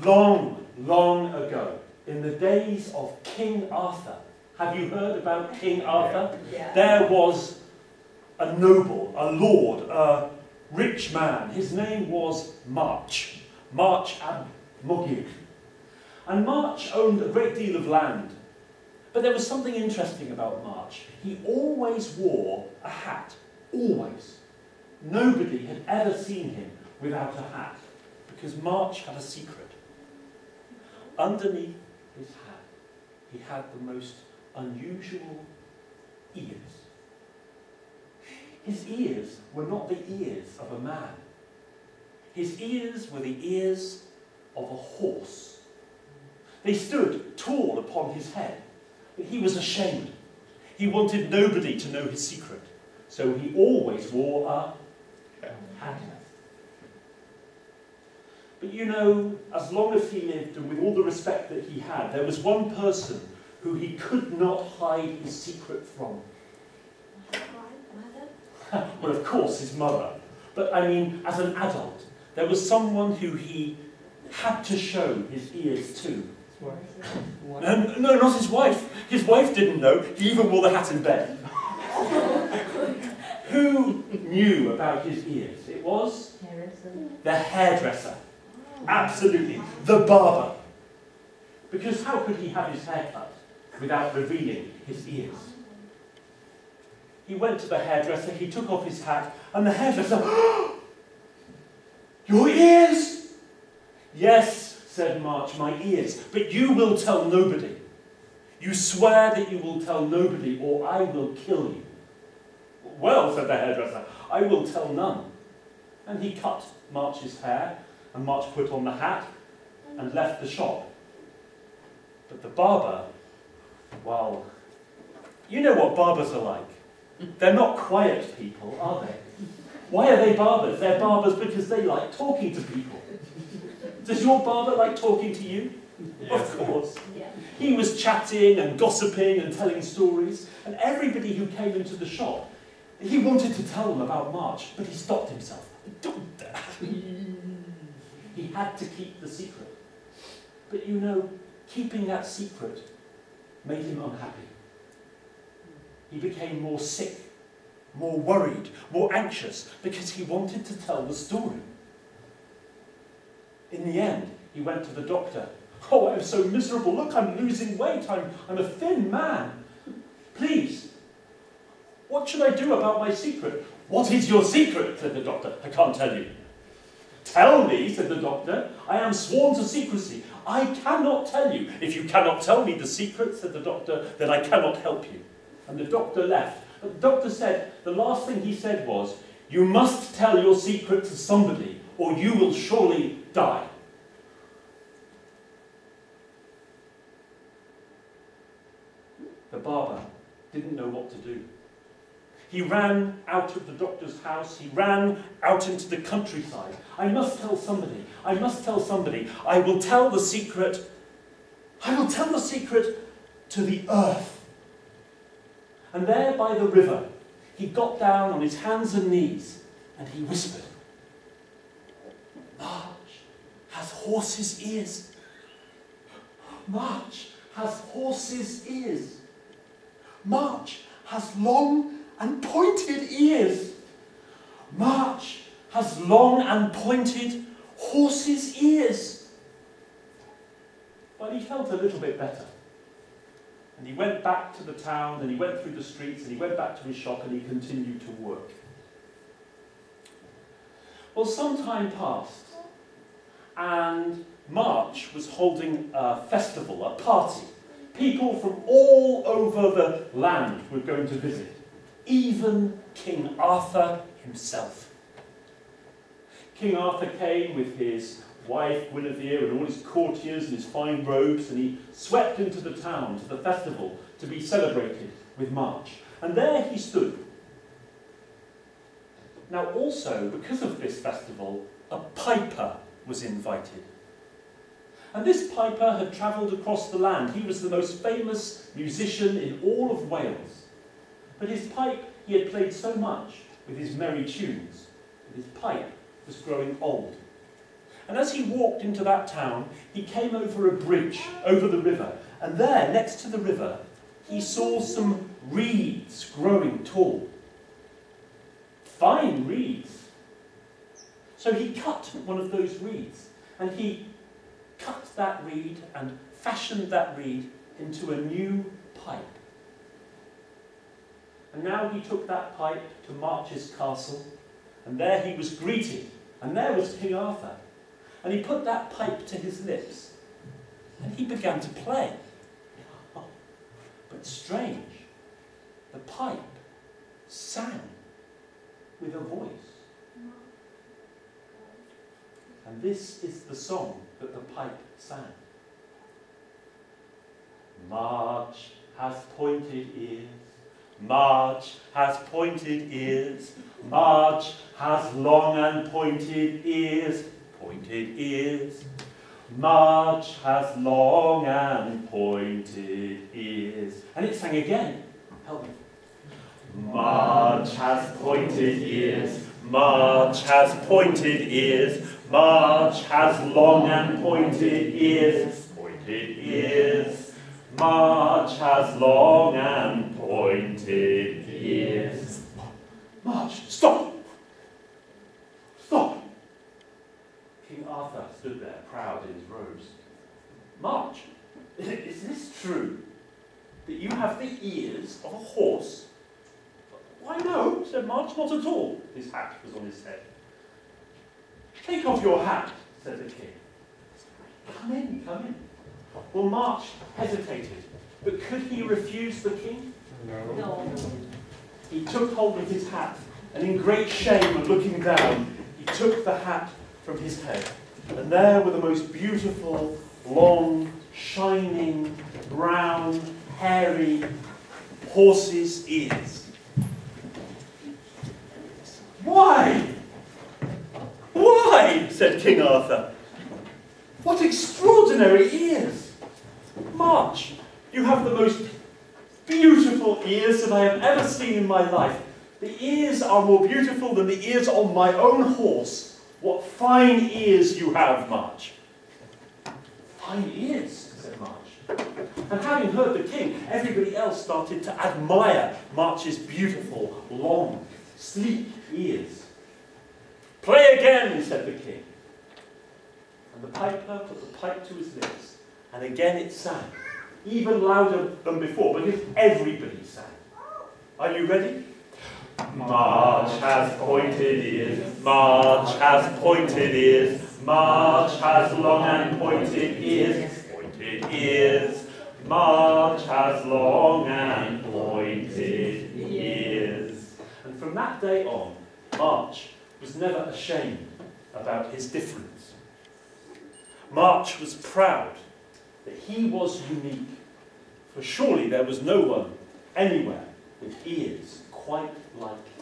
Long, long ago, in the days of King Arthur, have you heard about King Arthur? Yeah. There was a noble, a lord, a rich man. His name was March ab Mogig. And March owned a great deal of land. But there was something interesting about March. He always wore a hat. Always. Nobody had ever seen him without a hat, because March had a secret. Underneath his hat, he had the most unusual ears. His ears were not the ears of a man. His ears were the ears of a horse. They stood tall upon his head, but he was ashamed. He wanted nobody to know his secret, so he always wore a hat. But you know, as long as he lived, and with all the respect that he had, there was one person who he could not hide his secret from. Well, of course, his mother. But I mean, as an adult, there was someone who he had to show his ears to. No, not his wife. His wife didn't know. He even wore the hat in bed. Who knew about his ears? It was the hairdresser. Absolutely. The barber. Because how could he have his hair cut without revealing his ears? He went to the hairdresser, he took off his hat, and the hairdresser, "Your ears?" "Yes," said March, "my ears, but you will tell nobody. You swear that you will tell nobody, or I will kill you." "Well," said the hairdresser, "I will tell none." And he cut March's hair, and March put on the hat, and left the shop. But the barber, well, you know what barbers are like. They're not quiet people, are they? Why are they barbers? They're barbers because they like talking to people. Does your barber like talking to you? Yes. Of course. Yeah. He was chatting and gossiping and telling stories, and everybody who came into the shop, he wanted to tell them about March, but he stopped himself. Don't dare. He had to keep the secret. But you know, keeping that secret made him unhappy. He became more sick, more worried, more anxious, because he wanted to tell the story. In the end, he went to the doctor. "Oh, I'm so miserable. Look, I'm losing weight. I'm a thin man. Please, what should I do about my secret?" "What is your secret?" said the doctor. "I can't tell you." "Tell me," said the doctor. "I am sworn to secrecy. I cannot tell you." "If you cannot tell me the secret," said the doctor, "then I cannot help you." And the doctor left. But the doctor said, the last thing he said was, "You must tell your secret to somebody, or you will surely die." The barber didn't know what to do. He ran out of the doctor's house. He ran out into the countryside. "I must tell somebody. I must tell somebody. I will tell the secret. I will tell the secret to the earth." And there by the river, he got down on his hands and knees and he whispered, "March has horse's ears. March has horse's ears. March has long and pointed ears. March has long and pointed horse's ears." Well, he felt a little bit better. And he went back to the town, and he went through the streets, and he went back to his shop, and he continued to work. Well, some time passed, and March was holding a festival, a party. People from all over the land were going to visit, even King Arthur himself. King Arthur came with his wife Guinevere and all his courtiers and his fine robes, and he swept into the town to the festival to be celebrated with March. And there he stood. Now also, because of this festival, a piper was invited. And this piper had travelled across the land. He was the most famous musician in all of Wales. But his pipe, he had played so much with his merry tunes, that his pipe was growing old. And as he walked into that town, he came over a bridge over the river. And there, next to the river, he saw some reeds growing tall. Fine reeds. So he cut one of those reeds. And he cut that reed and fashioned that reed into a new pipe. And now he took that pipe to March's castle, and there he was greeted, and there was King Arthur. And he put that pipe to his lips, and he began to play. But strange, the pipe sang with a voice. And this is the song that the pipe sang. March has pointed ears, March has pointed ears, March has long and pointed ears, pointed ears. March has long and pointed ears. And it sang again. Help me. March has pointed ears, March has pointed ears, March has long and pointed ears, pointed ears. March has long and pointed ears. March, stop! Stop! King Arthur stood there, proud in his robes. March, is this true? That you have the ears of a horse? Why no, said March, not at all. His hat was on his head. Take off your hat, said the king. Come in, come in. Well, March hesitated, but could he refuse the king? No. He took hold of his hat, and in great shame and looking down, he took the hat from his head. And there were the most beautiful, long, shining, brown, hairy horse's ears. Why? Why? Said King Arthur. What extraordinary ears! March, you have the most beautiful ears that I have ever seen in my life. The ears are more beautiful than the ears on my own horse. What fine ears you have, March. Fine ears, said March. And having heard the king, everybody else started to admire March's beautiful, long, sleek ears. Play again, said the king. And the piper put the pipe to his lips, and again it sang, even louder than before, because everybody sang. Are you ready? March has pointed ears, March has pointed ears, March has long and pointed ears, pointed ears. March has long and pointed ears. And from that day on, March was never ashamed about his difference. March was proud that he was unique, for surely there was no one anywhere with ears quite like